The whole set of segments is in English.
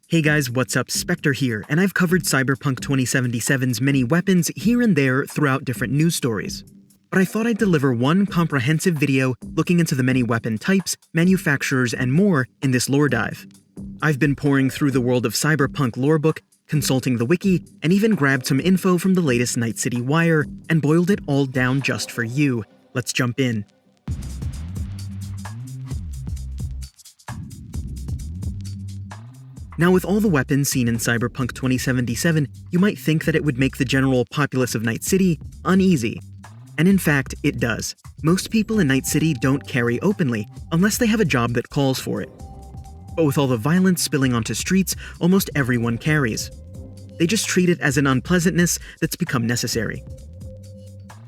Hey guys, what's up? Spectre here, and I've covered Cyberpunk 2077's many weapons here and there throughout different news stories. But I thought I'd deliver one comprehensive video looking into the many weapon types, manufacturers, and more in this lore dive. I've been pouring through the World of Cyberpunk lorebook, consulting the wiki, and even grabbed some info from the latest Night City Wire and boiled it all down just for you. Let's jump in. Now, with all the weapons seen in Cyberpunk 2077, you might think that it would make the general populace of Night City uneasy. And in fact, it does. Most people in Night City don't carry openly, unless they have a job that calls for it. But with all the violence spilling onto streets, almost everyone carries. They just treat it as an unpleasantness that's become necessary.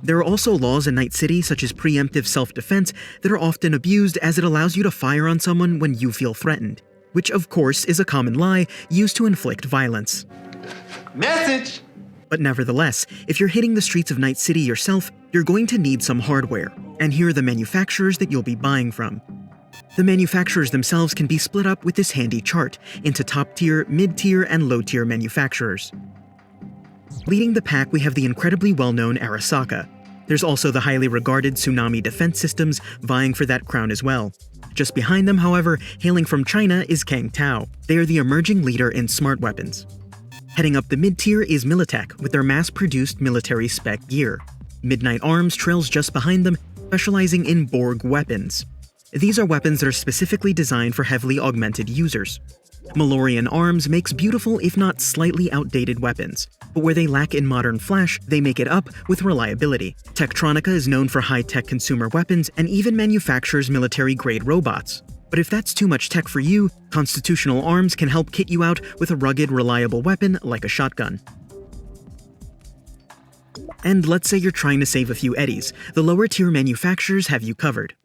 There are also laws in Night City, such as preemptive self-defense, that are often abused as it allows you to fire on someone when you feel threatened, which of course is a common lie used to inflict violence. Message! But nevertheless, if you're hitting the streets of Night City yourself, you're going to need some hardware, and here are the manufacturers that you'll be buying from. The manufacturers themselves can be split up with this handy chart into top-tier, mid-tier, and low-tier manufacturers. Leading the pack, we have the incredibly well-known Arasaka. There's also the highly regarded Tsunami Defense Systems vying for that crown as well. Just behind them, however, hailing from China is Kangtao. They are the emerging leader in smart weapons. Heading up the mid-tier is Militech with their mass-produced military spec gear. Midnight Arms trails just behind them, specializing in Borg weapons. These are weapons that are specifically designed for heavily augmented users. Malorian Arms makes beautiful if not slightly outdated weapons, but where they lack in modern flash, they make it up with reliability. Tektronica is known for high-tech consumer weapons and even manufactures military-grade robots. But if that's too much tech for you, Constitutional Arms can help kit you out with a rugged, reliable weapon like a shotgun. And let's say you're trying to save a few eddies, the lower-tier manufacturers have you covered.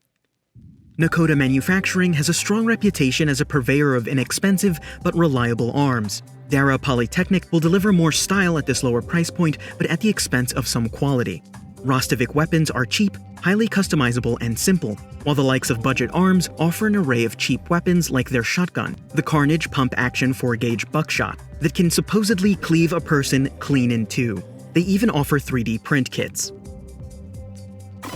Nakoda Manufacturing has a strong reputation as a purveyor of inexpensive but reliable arms. Dara Polytechnic will deliver more style at this lower price point, but at the expense of some quality. Rostovik weapons are cheap, highly customizable, and simple, while the likes of Budget Arms offer an array of cheap weapons like their shotgun, the Carnage pump-action 4-gauge buckshot, that can supposedly cleave a person clean in two. They even offer 3D print kits.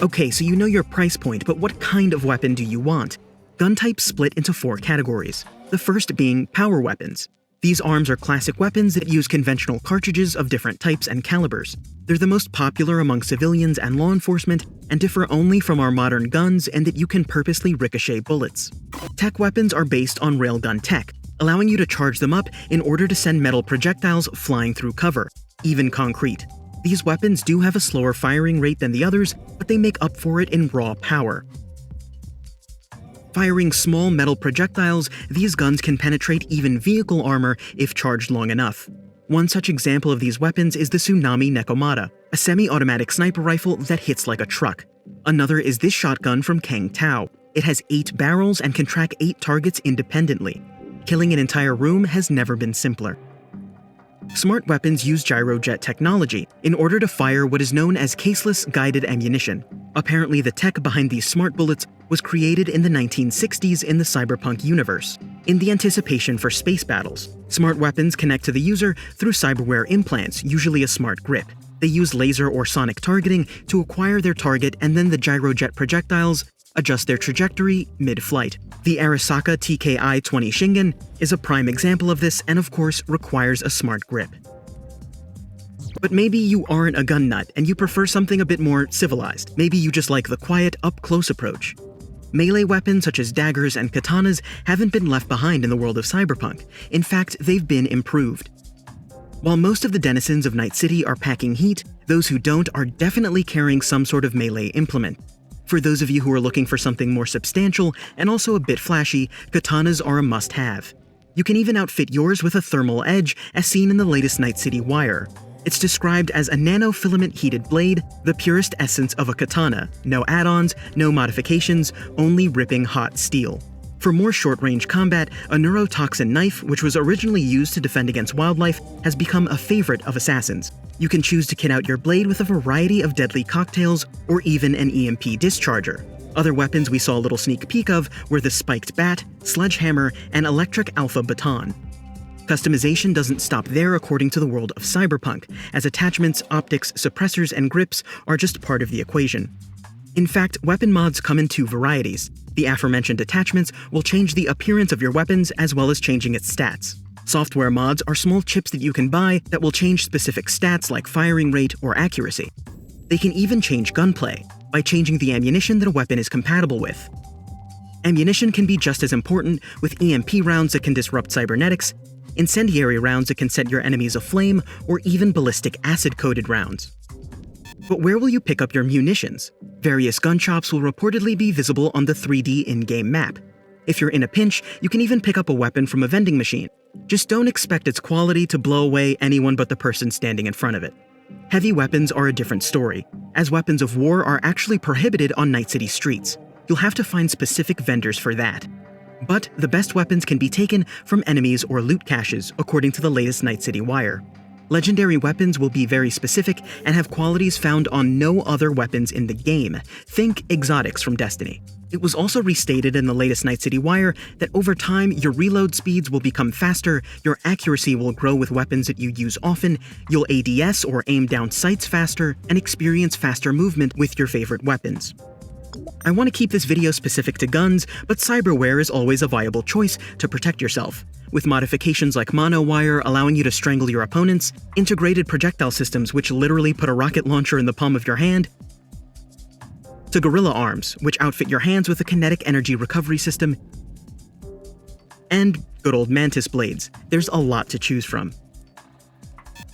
Okay, so you know your price point, but what kind of weapon do you want? Gun types split into 4 categories, the first being power weapons. These arms are classic weapons that use conventional cartridges of different types and calibers. They're the most popular among civilians and law enforcement, and differ only from our modern guns in that you can purposely ricochet bullets. Tech weapons are based on railgun tech, allowing you to charge them up in order to send metal projectiles flying through cover, even concrete. These weapons do have a slower firing rate than the others, but they make up for it in raw power. Firing small metal projectiles, these guns can penetrate even vehicle armor if charged long enough. One such example of these weapons is the Tsunami Nekomata, a semi-automatic sniper rifle that hits like a truck. Another is this shotgun from Kangtao. It has 8 barrels and can track 8 targets independently. Killing an entire room has never been simpler. Smart weapons use gyrojet technology in order to fire what is known as caseless guided ammunition. Apparently, the tech behind these smart bullets was created in the 1960s in the Cyberpunk universe, in the anticipation for space battles. Smart weapons connect to the user through Cyberware implants, usually a smart grip. They use laser or sonic targeting to acquire their target, and then the gyrojet projectiles adjust their trajectory mid-flight. The Arasaka TKI-20 Shingen is a prime example of this and of course requires a smart grip. But maybe you aren't a gun nut and you prefer something a bit more civilized. Maybe you just like the quiet, up-close approach. Melee weapons such as daggers and katanas haven't been left behind in the world of Cyberpunk. In fact, they've been improved. While most of the denizens of Night City are packing heat, those who don't are definitely carrying some sort of melee implement. For those of you who are looking for something more substantial and also a bit flashy, katanas are a must-have. You can even outfit yours with a thermal edge as seen in the latest Night City Wire. It's described as a nanofilament heated blade, the purest essence of a katana, no add-ons, no modifications, only ripping hot steel. For more short-range combat, a neurotoxin knife, which was originally used to defend against wildlife, has become a favorite of assassins. You can choose to kit out your blade with a variety of deadly cocktails or even an EMP discharger. Other weapons we saw a little sneak peek of were the spiked bat, sledgehammer, and electric alpha baton. Customization doesn't stop there according to the world of Cyberpunk, as attachments, optics, suppressors, and grips are just part of the equation. In fact, weapon mods come in two varieties. The aforementioned attachments will change the appearance of your weapons as well as changing its stats. Software mods are small chips that you can buy that will change specific stats like firing rate or accuracy. They can even change gunplay by changing the ammunition that a weapon is compatible with. Ammunition can be just as important, with EMP rounds that can disrupt cybernetics, incendiary rounds that can set your enemies aflame, or even ballistic acid-coated rounds. But where will you pick up your munitions? Various gun shops will reportedly be visible on the 3D in-game map. If you're in a pinch, you can even pick up a weapon from a vending machine. Just don't expect its quality to blow away anyone but the person standing in front of it. Heavy weapons are a different story, as weapons of war are actually prohibited on Night City streets. You'll have to find specific vendors for that. But the best weapons can be taken from enemies or loot caches, according to the latest Night City wire. Legendary weapons will be very specific and have qualities found on no other weapons in the game. Think exotics from Destiny. It was also restated in the latest Night City wire that over time, your reload speeds will become faster, your accuracy will grow with weapons that you use often, you'll ADS or aim down sights faster, and experience faster movement with your favorite weapons. I want to keep this video specific to guns, but cyberware is always a viable choice to protect yourself. With modifications like monowire allowing you to strangle your opponents, integrated projectile systems which literally put a rocket launcher in the palm of your hand, to gorilla arms, which outfit your hands with a kinetic energy recovery system, and good old mantis blades. There's a lot to choose from.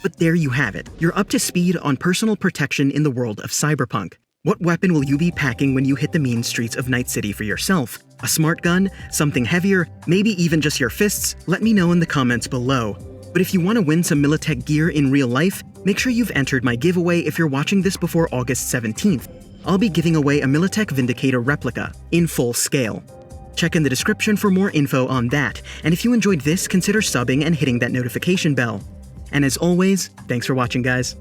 But there you have it. You're up to speed on personal protection in the world of Cyberpunk. What weapon will you be packing when you hit the mean streets of Night City for yourself? A smart gun? Something heavier? Maybe even just your fists? Let me know in the comments below. But if you want to win some Militech gear in real life, make sure you've entered my giveaway if you're watching this before August 17th. I'll be giving away a Militech Vindicator replica, in full scale. Check in the description for more info on that, and if you enjoyed this, consider subbing and hitting that notification bell. And as always, thanks for watching, guys.